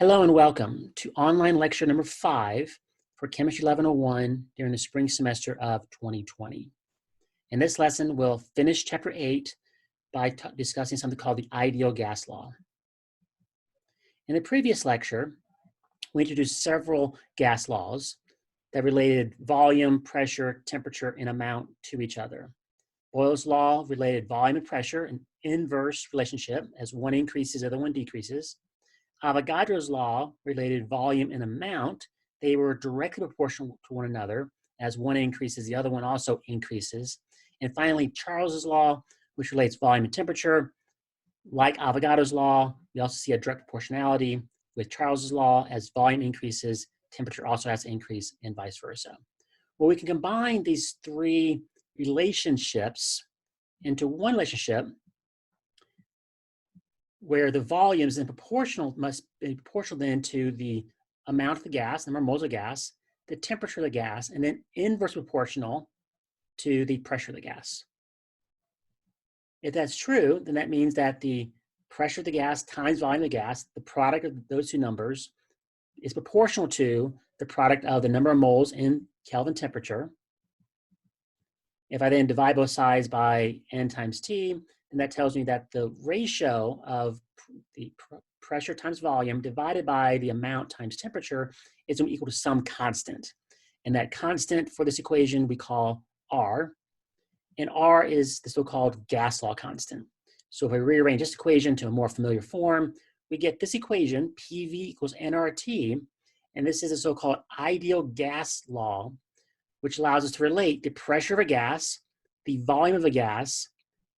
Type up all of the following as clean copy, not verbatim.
Hello and welcome to online lecture number 5 for Chemistry 1101 during the spring semester of 2020. In this lesson, we'll finish chapter 8 by discussing something called the ideal gas law. In the previous lecture, we introduced several gas laws that related volume, pressure, temperature, and amount to each other. Boyle's law related volume and pressure, an inverse relationship, as one increases, the other one decreases. Avogadro's law related volume and amount. They were directly proportional to one another. As one increases, the other one also increases. And finally, Charles's law, which relates volume and temperature. Like Avogadro's law, we also see a direct proportionality with Charles's law. As volume increases, temperature also has to increase, and vice versa. Well, we can combine these three relationships into one relationship where the volumes must be proportional then to the amount of the gas, number of moles of gas, the temperature of the gas, and then inversely proportional to the pressure of the gas. If that's true, then that means that the pressure of the gas times volume of the gas, the product of those two numbers, is proportional to the product of the number of moles in Kelvin temperature. If I then divide both sides by N times T, and that tells me that the ratio of the pressure times volume divided by the amount times temperature is equal to some constant. And that constant for this equation we call R. And R is the so-called gas law constant. So if I rearrange this equation to a more familiar form, we get this equation, PV equals nRT. And this is a so-called ideal gas law, which allows us to relate the pressure of a gas, the volume of a gas,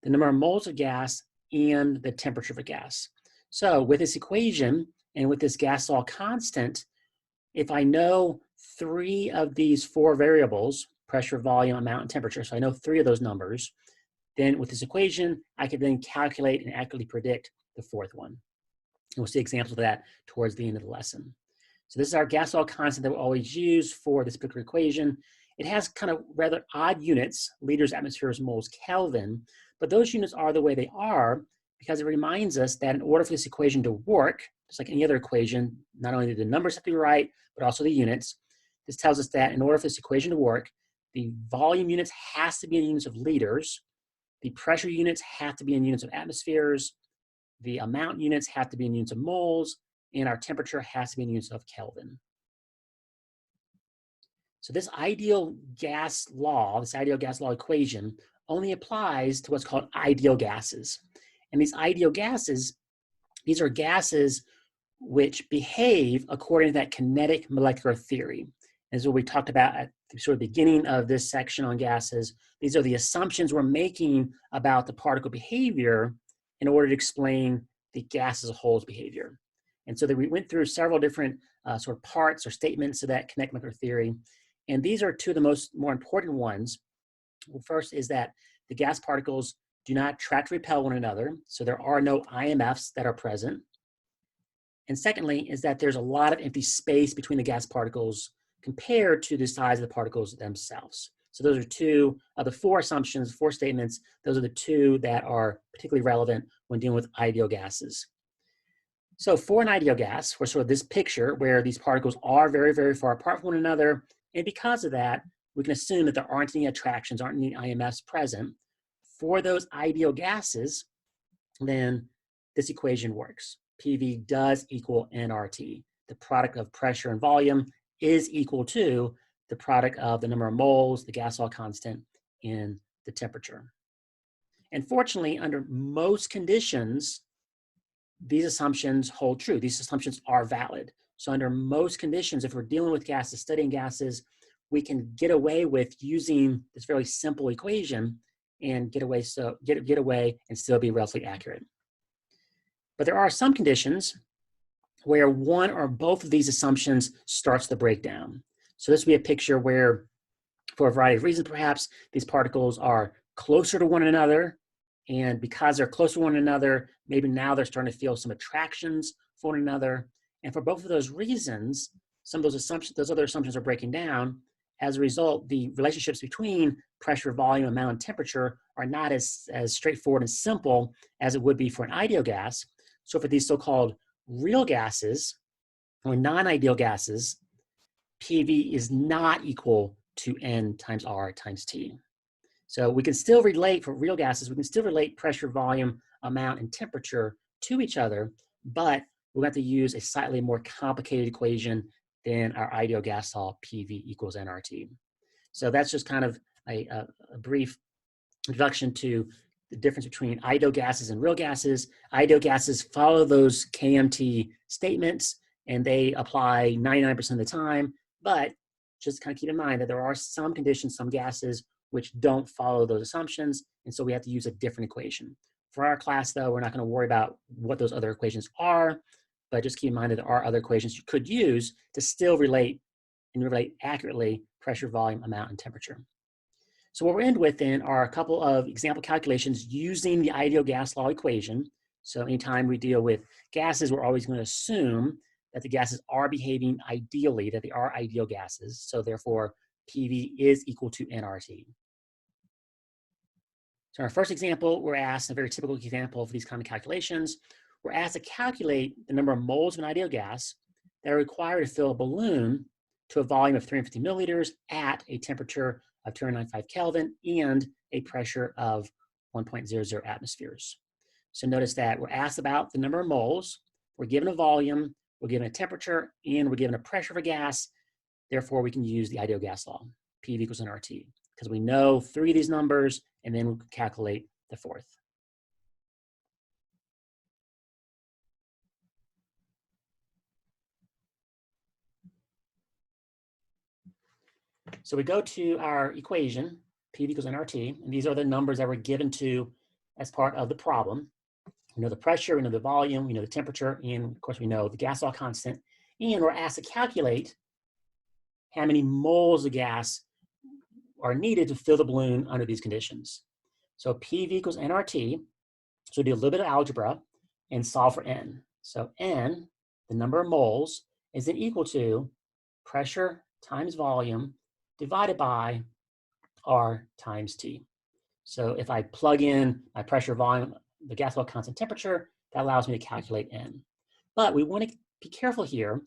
the number of moles of gas, and the temperature of a gas. So with this equation and with this gas law constant, if I know three of these four variables, pressure, volume, amount, and temperature, so I know three of those numbers, then with this equation, I can then calculate and accurately predict the fourth one. And we'll see examples of that towards the end of the lesson. So this is our gas law constant that we'll always use for this particular equation. It has kind of rather odd units, liters, atmospheres, moles, Kelvin, but those units are the way they are because it reminds us that in order for this equation to work, just like any other equation, not only do the numbers have to be right, but also the units. This tells us that in order for this equation to work, the volume units has to be in units of liters, the pressure units have to be in units of atmospheres, the amount units have to be in units of moles, and our temperature has to be in units of Kelvin. So this ideal gas law equation only applies to what's called ideal gases. And these ideal gases, these are gases which behave according to that kinetic molecular theory. And this is what we talked about at the sort of beginning of this section on gases. These are the assumptions we're making about the particle behavior in order to explain the gas as a whole's behavior. And so we went through several different sort of parts or statements of that kinetic molecular theory. And these are two of the more important ones. Well, first is that the gas particles do not attract or repel one another, so there are no IMFs that are present. And secondly is that there's a lot of empty space between the gas particles compared to the size of the particles themselves. So those are two of the four assumptions, four statements. Those are the two that are particularly relevant when dealing with ideal gases. So for an ideal gas, we're sort of this picture where these particles are very, very far apart from one another. And because of that, we can assume that there aren't any attractions, aren't any IMFs present. For those ideal gases, then this equation works. PV does equal nRT. The product of pressure and volume is equal to the product of the number of moles, the gas law constant, and the temperature. And fortunately, under most conditions, these assumptions hold true. These assumptions are valid. So under most conditions, if we're dealing with gases, studying gases, we can get away with using this very simple equation and get away and still be relatively accurate. But there are some conditions where one or both of these assumptions starts the breakdown. So this would be a picture where, for a variety of reasons perhaps, these particles are closer to one another, and because they're closer to one another, maybe now they're starting to feel some attractions for one another. And for both of those reasons, some of those other assumptions are breaking down. As a result, the relationships between pressure, volume, amount, and temperature are not as straightforward and simple as it would be for an ideal gas. So for these so-called real gases, With non-ideal gases, PV is not equal to N times R times T. So we can still relate, for real gases, we can still relate pressure, volume, amount, and temperature to each other, but we'll have to use a slightly more complicated equation than our ideal gas law, PV equals nRT. So that's just kind of a brief introduction to the difference between ideal gases and real gases. Ideal gases follow those KMT statements, and they apply 99% of the time, but just kind of keep in mind that there are some conditions, some gases, which don't follow those assumptions, and so we have to use a different equation. For our class, though, we're not going to worry about what those other equations are, but just keep in mind that there are other equations you could use to still relate and relate accurately pressure, volume, amount, and temperature. So what we're end with then are a couple of example calculations using the ideal gas law equation. So anytime we deal with gases, we're always going to assume that the gases are behaving ideally, that they are ideal gases. So therefore, PV is equal to nRT. So in our first example, we're asked, a very typical example of these kind of calculations, we're asked to calculate the number of moles of an ideal gas that are required to fill a balloon to a volume of 350 milliliters at a temperature of 295 Kelvin and a pressure of 1.00 atmospheres. So notice that we're asked about the number of moles, we're given a volume, we're given a temperature, and we're given a pressure of a gas. Therefore, we can use the ideal gas law, PV equals nRT, because we know 3 of these numbers, and then we can calculate the 4th. So we go to our equation, PV equals nRT, and these are the numbers that were given to as part of the problem. We know the pressure, we know the volume, we know the temperature, and of course we know the gas law constant. And we're asked to calculate how many moles of gas are needed to fill the balloon under these conditions. So PV equals nRT, so we do a little bit of algebra and solve for N. So N, the number of moles, is then equal to pressure times volume divided by R times T. So if I plug in my pressure, volume, the gas law constant, temperature, that allows me to calculate N. But we want to be careful here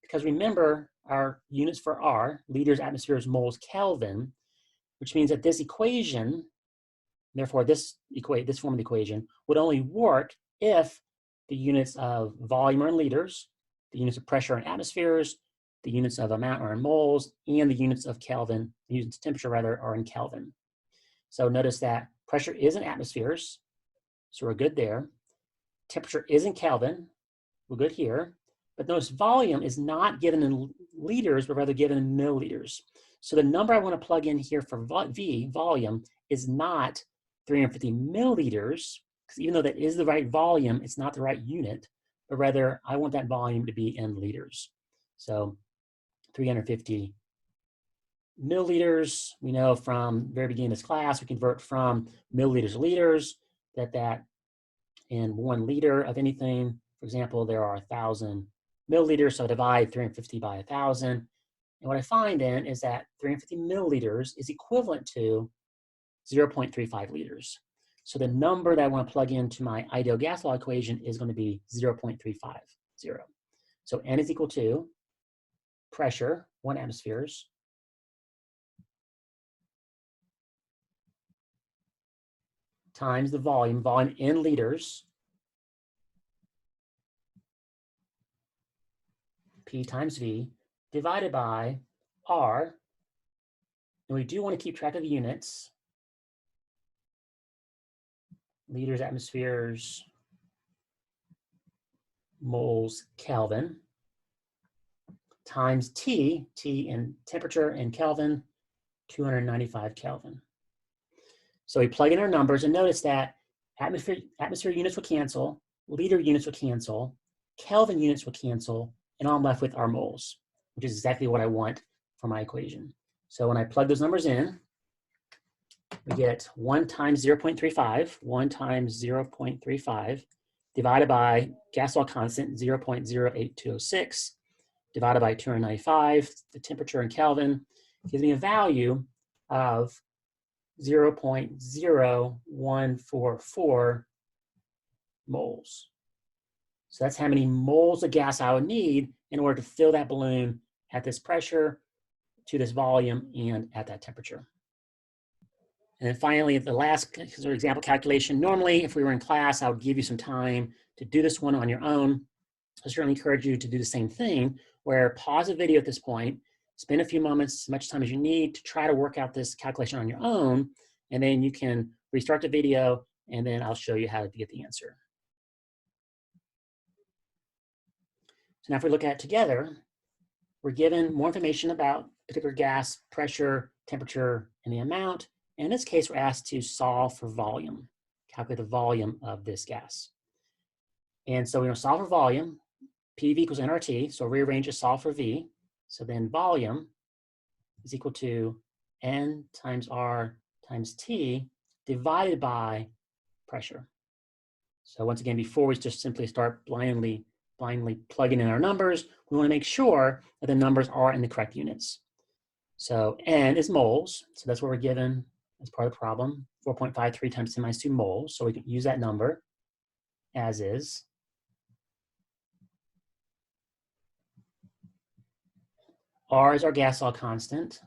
because remember our units for R, liters, atmospheres, moles, Kelvin, which means that this equation, therefore this form of the equation, would only work if the units of volume are in liters, the units of pressure are in atmospheres, the units of amount are in moles, and the units of Kelvin, the units of temperature rather, are in Kelvin. So notice that pressure is in atmospheres, so we're good there. Temperature is in Kelvin, we're good here. But notice volume is not given in liters, but rather given in milliliters. So the number I want to plug in here for V, volume, is not 350 milliliters, because even though that is the right volume, it's not the right unit, but rather I want that volume to be in liters. So 350 milliliters, we know from the very beginning of this class, we convert from milliliters to liters, that in 1 liter of anything, for example, there are 1,000 milliliters, so I divide 350 by 1,000. And what I find then is that 350 milliliters is equivalent to 0.35 liters. So the number that I want to plug into my ideal gas law equation is going to be 0.350. So N is equal to pressure, 1 atmospheres, times the volume in liters, P times V, divided by R, and we do want to keep track of units, liters, atmospheres, moles, Kelvin, times T in temperature and Kelvin, 295 Kelvin. So we plug in our numbers and notice that atmosphere units will cancel, liter units will cancel, Kelvin units will cancel, and all I'm left with are moles, which is exactly what I want for my equation. So when I plug those numbers in, we get 1 times 0.35, 1 times 0.35, divided by gas law constant, 0.08206, divided by 295, the temperature in Kelvin, gives me a value of 0.0144 moles. So that's how many moles of gas I would need in order to fill that balloon at this pressure, to this volume, and at that temperature. And then finally, the last sort of example calculation. Normally, if we were in class, I would give you some time to do this one on your own. I certainly encourage you to do the same thing, where pause the video at this point, spend a few moments, as much time as you need, to try to work out this calculation on your own, and then you can restart the video, and then I'll show you how to get the answer. So now if we look at it together, we're given more information about particular gas, pressure, temperature, and the amount. And in this case, we're asked to solve for volume, calculate the volume of this gas. And so we're going to solve for volume. PV equals nRT, so rearrange to solve for V. So then volume is equal to N times R times T divided by pressure. So once again, before we just simply start blindly plugging in our numbers, we want to make sure that the numbers are in the correct units. So N is moles, so that's what we're given as part of the problem, 4.53 times 10 minus 2 moles. So we can use that number as is. R is our gas law constant.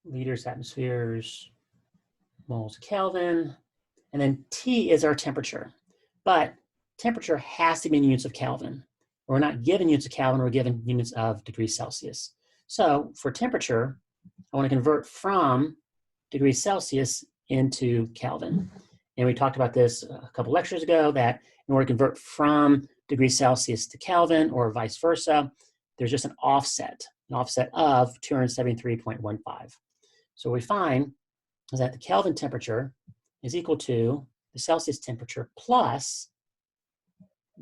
Liters, atmospheres, moles, Kelvin. And then T is our temperature. But temperature has to be in units of Kelvin. We're not given units of Kelvin, we're given units of degrees Celsius. So for temperature, I want to convert from degrees Celsius into Kelvin. And we talked about this a couple lectures ago, that in order to convert from degrees Celsius to Kelvin or vice versa, there's just an offset of 273.15. So what we find is that the Kelvin temperature is equal to the Celsius temperature plus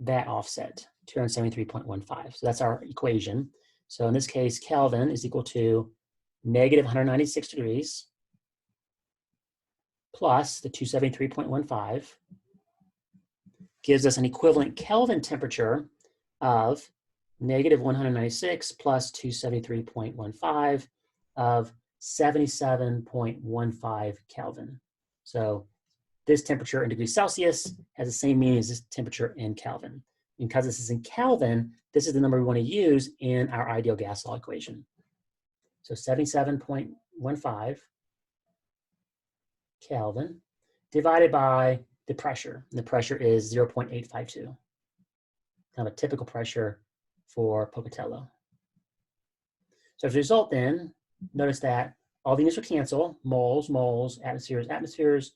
that offset, 273.15. So that's our equation. So in this case, Kelvin is equal to negative 196 degrees plus the 273.15 gives us an equivalent Kelvin temperature of negative 196 plus 273.15 of 77.15 Kelvin. So this temperature in degrees Celsius has the same meaning as this temperature in Kelvin. Because this is in Kelvin, this is the number we want to use in our ideal gas law equation. So 77.15 Kelvin divided by the pressure. And the pressure is 0.852. Kind of a typical pressure for Pocatello. So as a result then, notice that all the units will cancel, moles, moles, atmospheres, atmospheres,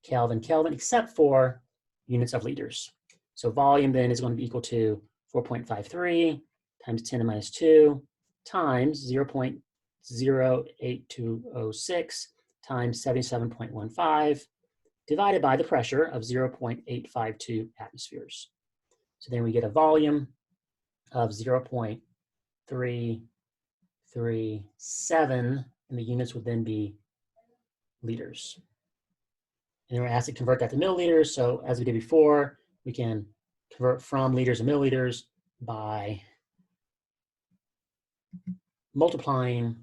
Kelvin, Kelvin, except for units of liters. So volume then is going to be equal to 4.53 times 10 to the minus 2 times 0.08206 times 77.15 divided by the pressure of 0.852 atmospheres. So then we get a volume of 0.337, and the units would then be liters. And then we're asked to convert that to milliliters. So as we did before, we can convert from liters to milliliters by multiplying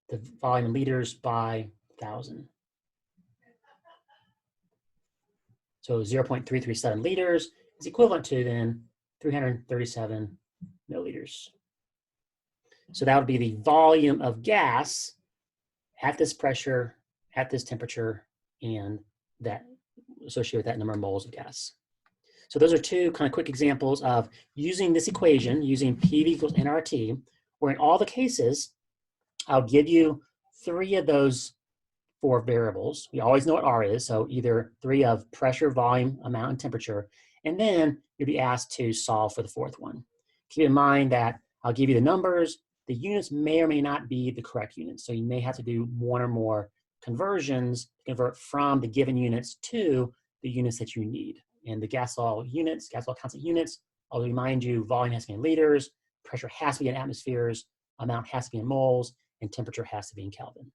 the volume in liters by 1,000. So 0.337 liters is equivalent to then 337 milliliters. So that would be the volume of gas at this pressure, at this temperature, and that associated with that number of moles of gas. So those are two kind of quick examples of using this equation, using PV equals nRT, where in all the cases, I'll give you 3 of those 4 variables. We always know what R is, so either 3 of pressure, volume, amount, and temperature, and then you'll be asked to solve for the 4th one. Keep in mind that I'll give you the numbers. The units may or may not be the correct units, so you may have to do 1 or more conversions to convert from the given units to the units that you need. And the gas law units, gas law constant units, I'll remind you, volume has to be in liters, pressure has to be in atmospheres, amount has to be in moles, and temperature has to be in Kelvin.